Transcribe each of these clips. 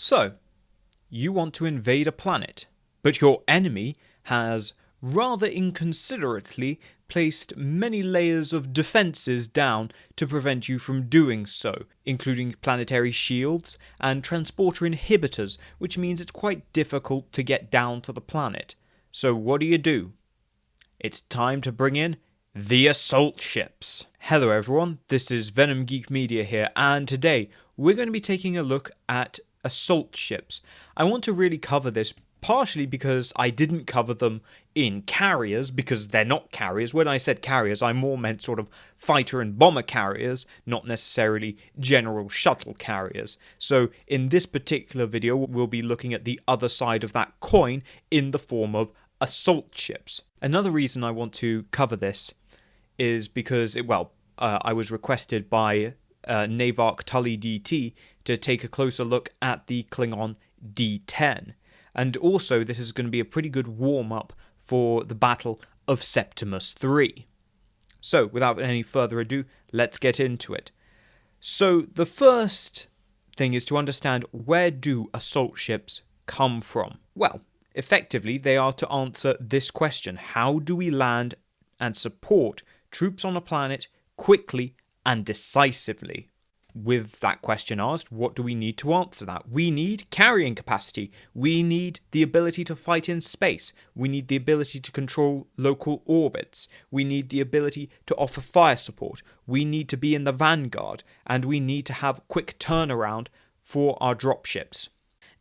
So, you want to invade a planet, but your enemy has rather inconsiderately placed many layers of defences down to prevent you from doing so, including planetary shields and transporter inhibitors, which means it's quite difficult to get down to the planet. So what do? It's time to bring in the assault ships. Hello everyone, this is Venom Geek Media here, and today we're going to be taking a look at assault ships. I want to really cover this partially because I didn't cover them in carriers, because they're not carriers. When I said carriers, I more meant sort of fighter and bomber carriers, not necessarily general shuttle carriers. So in this particular video, we'll be looking at the other side of that coin in the form of assault ships. Another reason I want to cover this is because, I was requested by Navark Tully DT to take a closer look at the Klingon D-10. And also, this is going to be a pretty good warm-up for the Battle of Septimus III. So, without any further ado, let's get into it. So, the first thing is to understand, where do assault ships come from? Well, effectively, they are to answer this question: how do we land and support troops on a planet quickly and decisively? With that question asked, what do we need to answer that? We need carrying capacity. We need the ability to fight in space. We need the ability to control local orbits. We need the ability to offer fire support. We need to be in the vanguard. And we need to have quick turnaround for our dropships.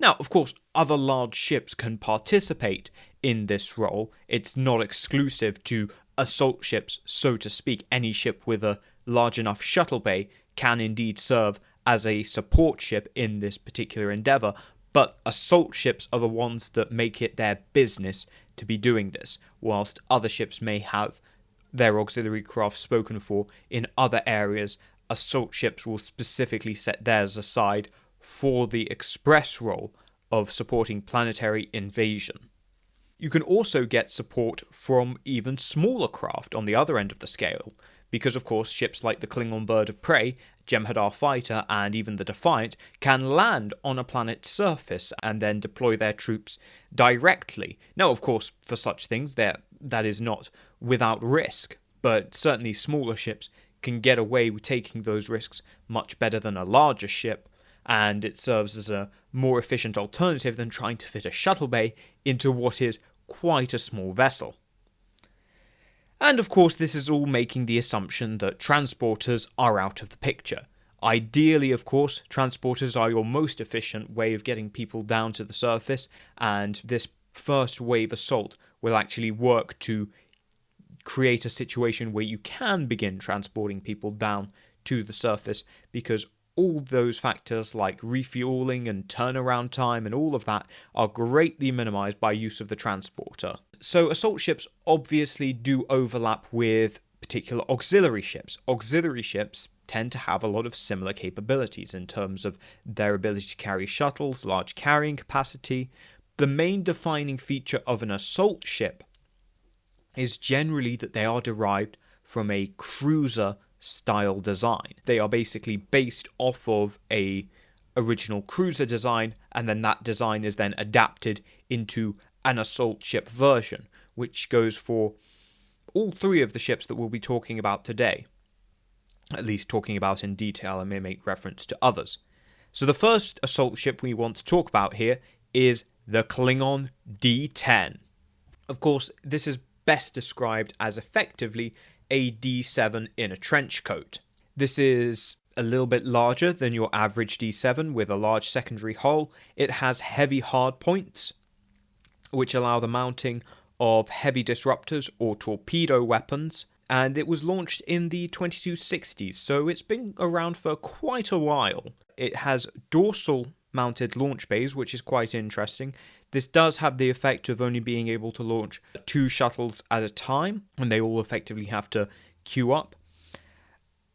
Now, of course, other large ships can participate in this role. It's not exclusive to assault ships, so to speak. Any ship with a large enough shuttle bay can indeed serve as a support ship in this particular endeavour, but assault ships are the ones that make it their business to be doing this, whilst other ships may have their auxiliary craft spoken for in other areas. Assault ships will specifically set theirs aside for the express role of supporting planetary invasion. You can also get support from even smaller craft on the other end of the scale, because of course ships like the Klingon Bird of Prey, Jem'Hadar Fighter, and even the Defiant can land on a planet's surface and then deploy their troops directly. Now, of course, for such things, that is not without risk, but certainly smaller ships can get away with taking those risks much better than a larger ship, and it serves as a more efficient alternative than trying to fit a shuttle bay into what is quite a small vessel. And of course, this is all making the assumption that transporters are out of the picture. Ideally, of course, transporters are your most efficient way of getting people down to the surface, and this first wave assault will actually work to create a situation where you can begin transporting people down to the surface, because all those factors like refueling and turnaround time and all of that are greatly minimized by use of the transporter. So assault ships obviously do overlap with particular auxiliary ships. Auxiliary ships tend to have a lot of similar capabilities in terms of their ability to carry shuttles, large carrying capacity. The main defining feature of an assault ship is generally that they are derived from a cruiser style design. They are basically based off of a original cruiser design, and then that design is then adapted into an assault ship version, which goes for all three of the ships that we'll be talking about today. At least talking about in detail. I may make reference to others. So the first assault ship we want to talk about here is the Klingon D-10. Of course, this is best described as effectively a D7 in a trench coat. This is a little bit larger than your average D7 with a large secondary hull. It has heavy hardpoints, which allow the mounting of heavy disruptors or torpedo weapons, and it was launched in the 2260s, so it's been around for quite a while. It has dorsal mounted launch bays, which is quite interesting. This does have the effect of only being able to launch 2 shuttles at a time, and they all effectively have to queue up.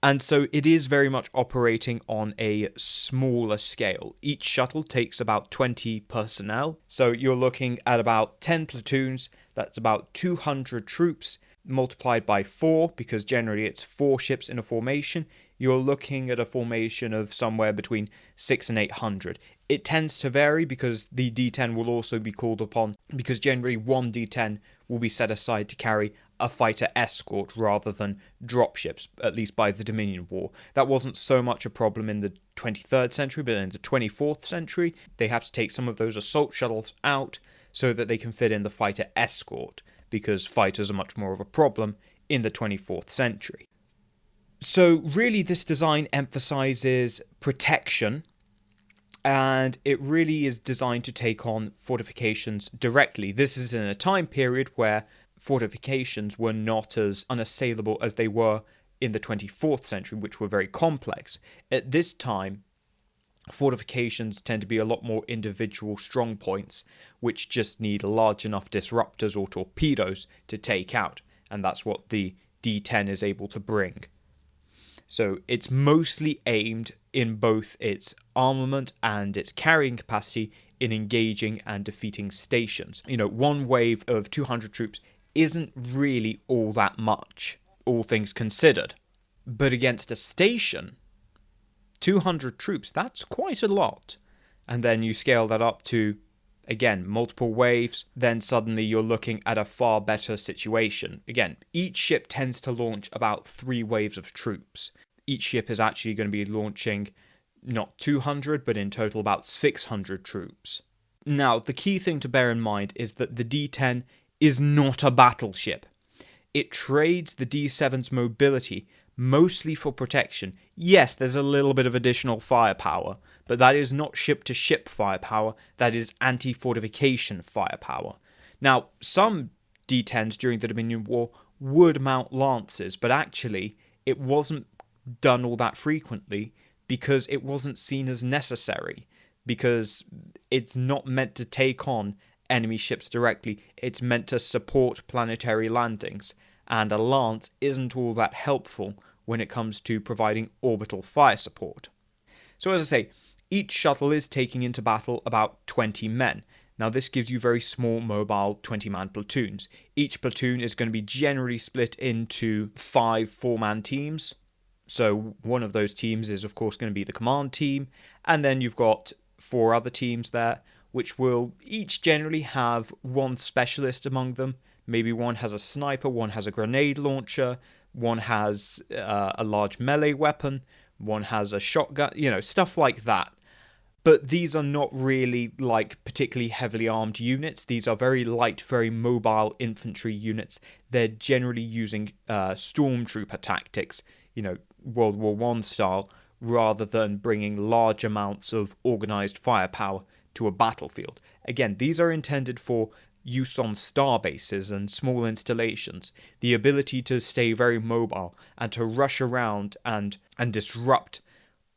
And so it is very much operating on a smaller scale. Each shuttle takes about 20 personnel, so you're looking at about 10 platoons. That's about 200 troops multiplied by 4, because generally it's 4 ships in a formation. You're looking at a formation of somewhere between 600 and 800. It tends to vary because the D-10 will also be called upon, because generally one D-10 will be set aside to carry a fighter escort rather than dropships, at least by the Dominion War. That wasn't so much a problem in the 23rd century, but in the 24th century, they have to take some of those assault shuttles out so that they can fit in the fighter escort, because fighters are much more of a problem in the 24th century. So really this design emphasizes protection, and it really is designed to take on fortifications directly. This is in a time period where fortifications were not as unassailable as they were in the 24th century, which were very complex. At this time, fortifications tend to be a lot more individual strong points, which just need large enough disruptors or torpedoes to take out, and that's what the D-10 is able to bring. So it's mostly aimed in both its armament and its carrying capacity in engaging and defeating stations. One wave of 200 troops isn't really all that much, all things considered. But against a station, 200 troops, that's quite a lot. And then you scale that up to, again, multiple waves, then suddenly you're looking at a far better situation. Again, each ship tends to launch about 3 waves of troops. Each ship is actually going to be launching not 200, but in total about 600 troops. Now, the key thing to bear in mind is that the D-10 is not a battleship. It trades the D-7's mobility mostly for protection. Yes, there's a little bit of additional firepower, but that is not ship-to-ship firepower, that is anti-fortification firepower. Now, some D-10s during the Dominion War would mount lances, but actually it wasn't done all that frequently because it wasn't seen as necessary, because it's not meant to take on enemy ships directly, it's meant to support planetary landings, and a lance isn't all that helpful when it comes to providing orbital fire support. So as I say, each shuttle is taking into battle about 20 men. Now this gives you very small mobile 20-man platoons. Each platoon is going to be generally split into 5 4-man teams. So one of those teams is of course going to be the command team, and then you've got 4 other teams there, which will each generally have one specialist among them. Maybe one has a sniper, one has a grenade launcher, one has a large melee weapon, one has a shotgun, stuff like that. But these are not really particularly heavily armed units. These are very light, very mobile infantry units. They're generally using stormtrooper tactics, World War I style, rather than bringing large amounts of organized firepower to a battlefield. Again, these are intended for use on star bases and small installations, the ability to stay very mobile and to rush around and disrupt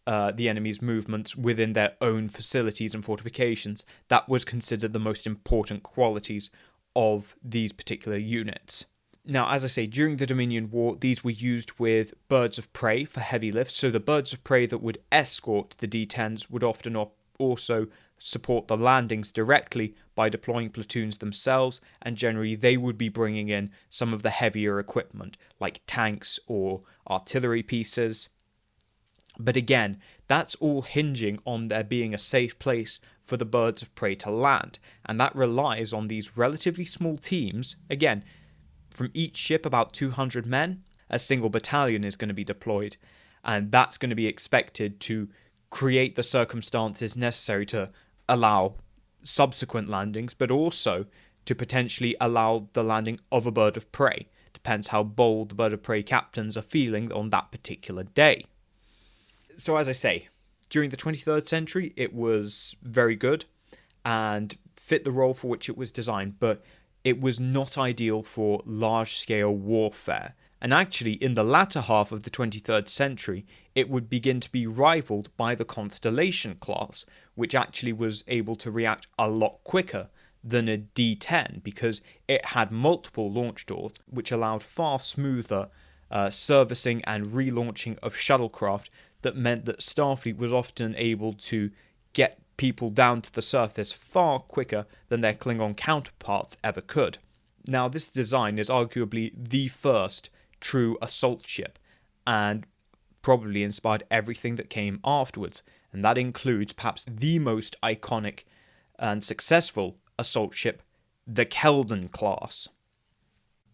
the enemy's movements within their own facilities and fortifications. That was considered the most important qualities of these particular units. Now, as I say, during the Dominion War, these were used with birds of prey for heavy lifts, so the birds of prey that would escort the D-10s would often also support the landings directly by deploying platoons themselves, and generally they would be bringing in some of the heavier equipment, like tanks or artillery pieces. But again, that's all hinging on there being a safe place for the birds of prey to land, and that relies on these relatively small teams. Again, from each ship about 200 men, a single battalion is going to be deployed, and that's going to be expected to create the circumstances necessary to allow subsequent landings, but also to potentially allow the landing of a bird of prey. Depends how bold the bird of prey captains are feeling on that particular day. So as I say, during the 23rd century, it was very good and fit the role for which it was designed, but it was not ideal for large-scale warfare. And actually, in the latter half of the 23rd century, it would begin to be rivaled by the Constellation class, which actually was able to react a lot quicker than a D-10 because it had multiple launch doors, which allowed far smoother servicing and relaunching of shuttlecraft. That meant that Starfleet was often able to get people down to the surface far quicker than their Klingon counterparts ever could. Now, this design is arguably the first true assault ship, and probably inspired everything that came afterwards. and that includes perhaps the most iconic and successful assault ship, the Keldon class.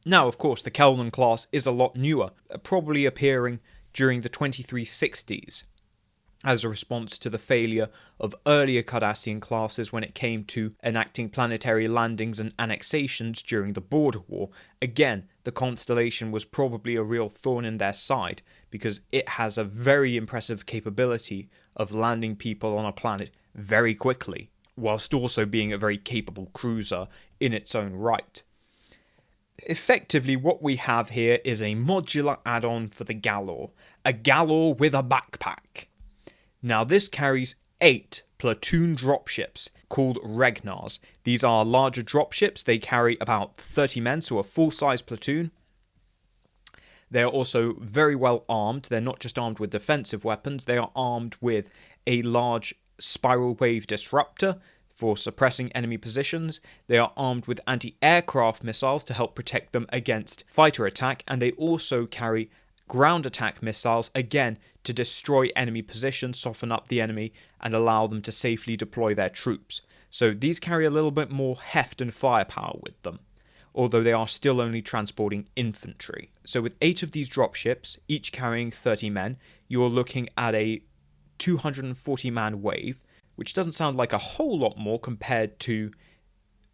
Now, of course, the Keldon class is a lot newer, probably appearing during the 2360s, as a response to the failure of earlier Cardassian classes when it came to enacting planetary landings and annexations during the Border War. Again, the Constellation was probably a real thorn in their side, because it has a very impressive capability of landing people on a planet very quickly, whilst also being a very capable cruiser in its own right. Effectively, what we have here is a modular add-on for the Galor, a Galor with a backpack. Now, this carries 8 platoon dropships called Regnars. These are larger dropships. They carry about 30 men, so a full-size platoon. They are also very well armed. They're not just armed with defensive weapons. They are armed with a large spiral wave disruptor for suppressing enemy positions. They are armed with anti-aircraft missiles to help protect them against fighter attack. And they also carry ground attack missiles, again, to destroy enemy positions, soften up the enemy, and allow them to safely deploy their troops. So these carry a little bit more heft and firepower with them, although they are still only transporting infantry. So with 8 of these dropships, each carrying 30 men, you're looking at a 240-man wave, which doesn't sound like a whole lot more compared to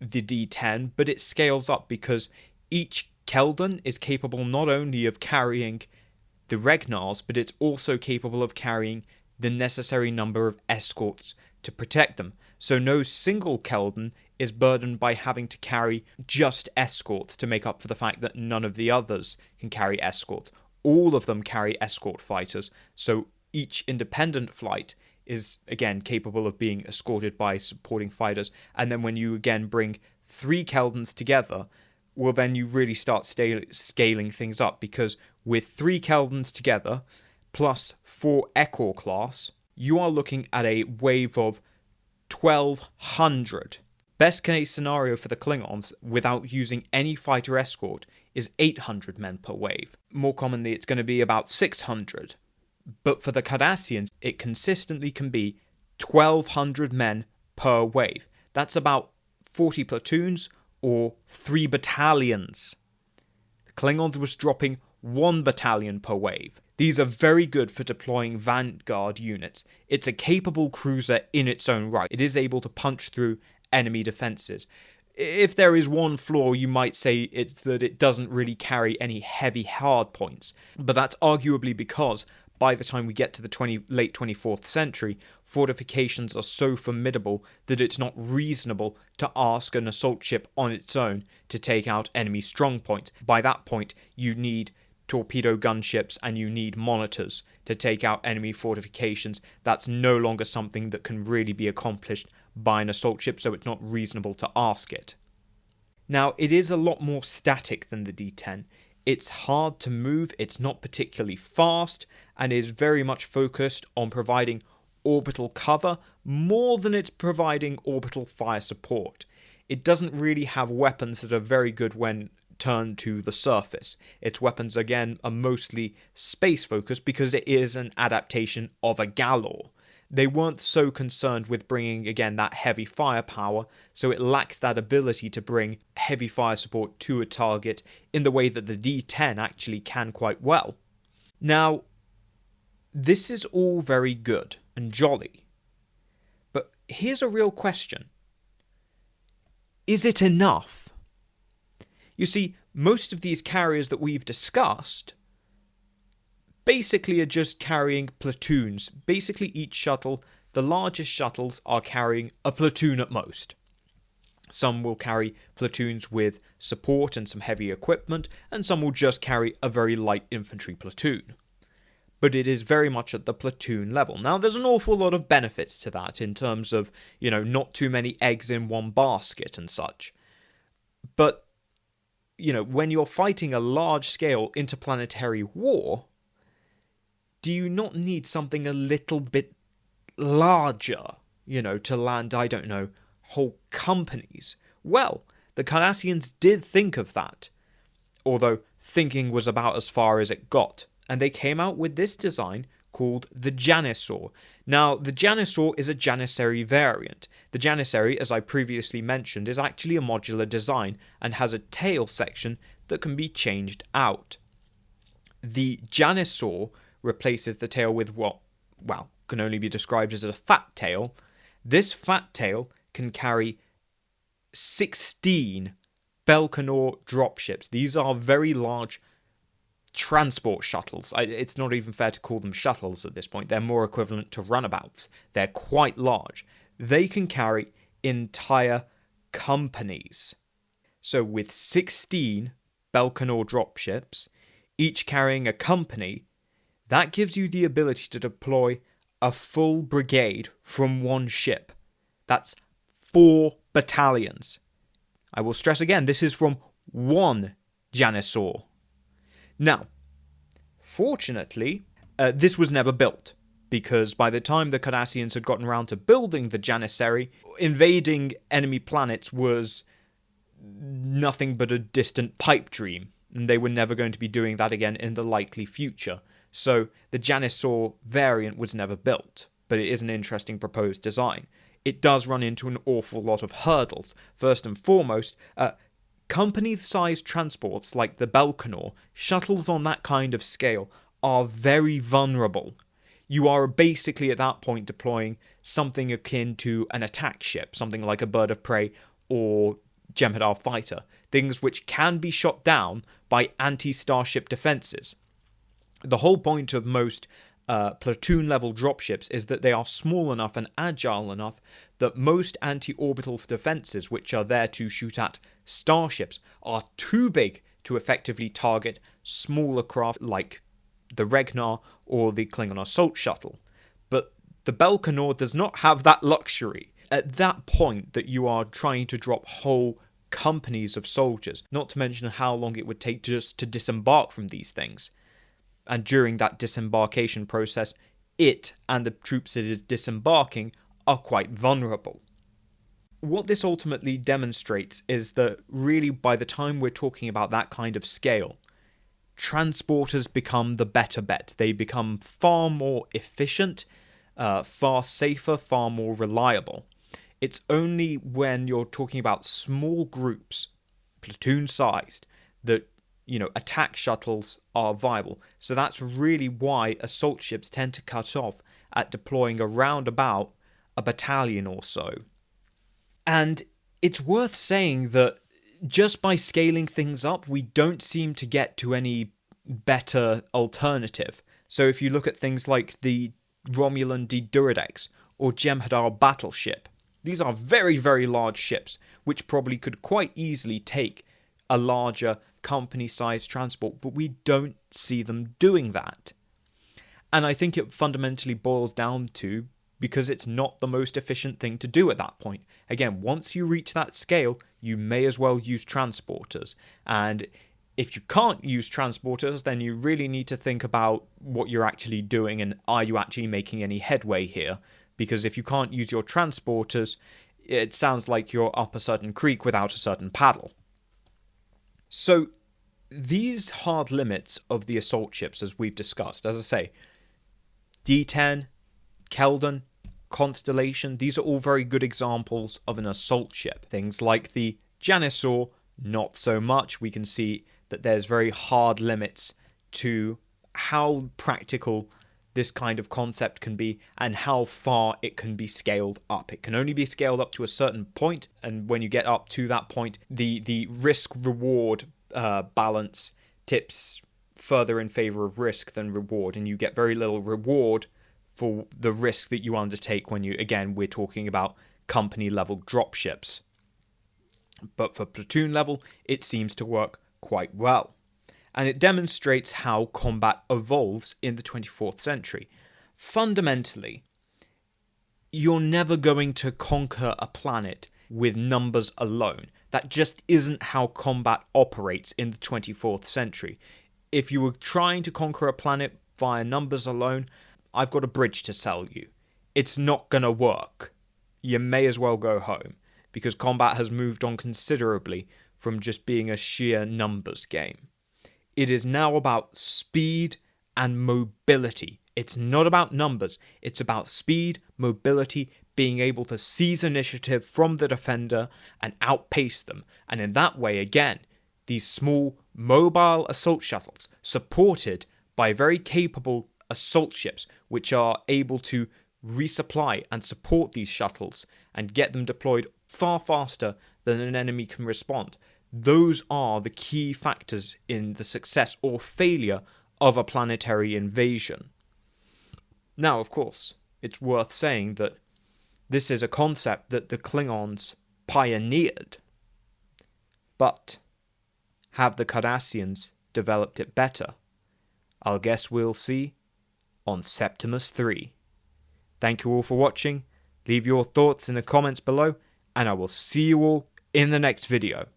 the D-10, but it scales up because each Keldon is capable not only of carrying the Regnars, but it's also capable of carrying the necessary number of escorts to protect them. So no single Keldon is burdened by having to carry just escorts to make up for the fact that none of the others can carry escorts. All of them carry escort fighters, so each independent flight is, again, capable of being escorted by supporting fighters. And then when you, again, bring 3 Keldons together, well, then you really start scaling things up, because with 3 Keldons together, plus 4 Echor class, you are looking at a wave of 1,200. Best case scenario for the Klingons, without using any fighter escort, is 800 men per wave. More commonly, it's going to be about 600. But for the Cardassians, it consistently can be 1,200 men per wave. That's about 40 platoons, or 3 battalions. The Klingons was dropping 1 battalion per wave. These are very good for deploying vanguard units. It's a capable cruiser in its own right. It is able to punch through enemy defenses. If there is one flaw, you might say it's that it doesn't really carry any heavy hard points. But that's arguably because by the time we get to the late 24th century, fortifications are so formidable that it's not reasonable to ask an assault ship on its own to take out enemy strongpoints. By that point, you need torpedo gunships and you need monitors to take out enemy fortifications. That's no longer something that can really be accomplished by an assault ship, so it's not reasonable to ask it. Now, it is a lot more static than the D-10. It's hard to move, it's not particularly fast, and is very much focused on providing orbital cover more than it's providing orbital fire support. It doesn't really have weapons that are very good when turned to the surface. Its weapons, again, are mostly space-focused because it is an adaptation of a Galor. They weren't so concerned with bringing, again, that heavy firepower, so it lacks that ability to bring heavy fire support to a target in the way that the D-10 actually can quite well. Now, this is all very good and jolly, but here's a real question. Is it enough? You see, most of these carriers that we've discussed basically are just carrying platoons. Basically each shuttle, the largest shuttles are carrying a platoon at most. Some will carry platoons with support and some heavy equipment, and some will just carry a very light infantry platoon. But it is very much at the platoon level. Now, there's an awful lot of benefits to that in terms of, not too many eggs in one basket and such. But, when you're fighting a large-scale interplanetary war, do you not need something a little bit larger, to land, whole companies? Well, the Cardassians did think of that, although thinking was about as far as it got, and they came out with this design called the Janissaur. Now, the Janissaur is a Janissary variant. The Janissary, as I previously mentioned, is actually a modular design and has a tail section that can be changed out. The Janissaur replaces the tail with what, well, can only be described as a fat tail. This fat tail can carry 16 Belcanor dropships. These are very large transport shuttles. It's not even fair to call them shuttles at this point. They're more equivalent to runabouts. They're quite large. They can carry entire companies. So with 16 Belcanor dropships, each carrying a company, that gives you the ability to deploy a full brigade from one ship. That's 4 battalions. I will stress again, this is from one Janissaur. Now, fortunately, this was never built, because by the time the Cardassians had gotten around to building the Janissary, invading enemy planets was nothing but a distant pipe dream, and they were never going to be doing that again in the likely future. So the Janissaur variant was never built, but it is an interesting proposed design. It does run into an awful lot of hurdles. First and foremost, company-sized transports like the Belcanor, shuttles on that kind of scale, are very vulnerable. You are basically at that point deploying something akin to an attack ship, something like a bird of prey or Jem'Hadar fighter, things which can be shot down by anti-starship defenses. The whole point of most platoon-level dropships is that they are small enough and agile enough that most anti-orbital defenses, which are there to shoot at starships, are too big to effectively target smaller craft like the Regnar or the Klingon Assault Shuttle. But the Belcanor does not have that luxury. At that point that you are trying to drop whole companies of soldiers, not to mention how long it would take just to disembark from these things. And during that disembarkation process, it and the troops it is disembarking are quite vulnerable. What this ultimately demonstrates is that really by the time we're talking about that kind of scale, transporters become the better bet. They become far more efficient, far safer, far more reliable. It's only when you're talking about small groups, platoon-sized, that attack shuttles are viable. So that's really why assault ships tend to cut off at deploying around about a battalion or so. And it's worth saying that just by scaling things up, we don't seem to get to any better alternative. So if you look at things like the Romulan D-10 or Jem'Hadar battleship, these are very, very large ships, which probably could quite easily take a larger company-sized transport, but we don't see them doing that. And I think it fundamentally boils down to because it's not the most efficient thing to do at that point. Again, once you reach that scale, you may as well use transporters. And if you can't use transporters, then you really need to think about what you're actually doing and are you actually making any headway here? Because if you can't use your transporters, it sounds like you're up a certain creek without a certain paddle. So these hard limits of the assault ships, as we've discussed, as I say, D-10, Keldon, Constellation, these are all very good examples of an assault ship. Things like the Janissaur, not so much. We can see that there's very hard limits to how practical this kind of concept can be and how far it can be scaled up. It can only be scaled up to a certain point, and when you get up to that point, the risk-reward balance tips further in favor of risk than reward, and you get very little reward for the risk that you undertake when we're talking about company-level dropships. But for platoon level, it seems to work quite well. And it demonstrates how combat evolves in the 24th century. Fundamentally, you're never going to conquer a planet with numbers alone. That just isn't how combat operates in the 24th century. If you were trying to conquer a planet via numbers alone, I've got a bridge to sell you. It's not going to work. You may as well go home, because combat has moved on considerably from just being a sheer numbers game. It is now about speed and mobility. It's not about numbers, it's about speed, mobility, being able to seize initiative from the defender and outpace them. And in that way, again, these small mobile assault shuttles, supported by very capable assault ships, which are able to resupply and support these shuttles and get them deployed far faster than an enemy can respond. Those are the key factors in the success or failure of a planetary invasion. Now, of course, it's worth saying that this is a concept that the Klingons pioneered. But have the Cardassians developed it better? I'll guess we'll see on Septimus 3. Thank you all for watching. Leave your thoughts in the comments below, and I will see you all in the next video.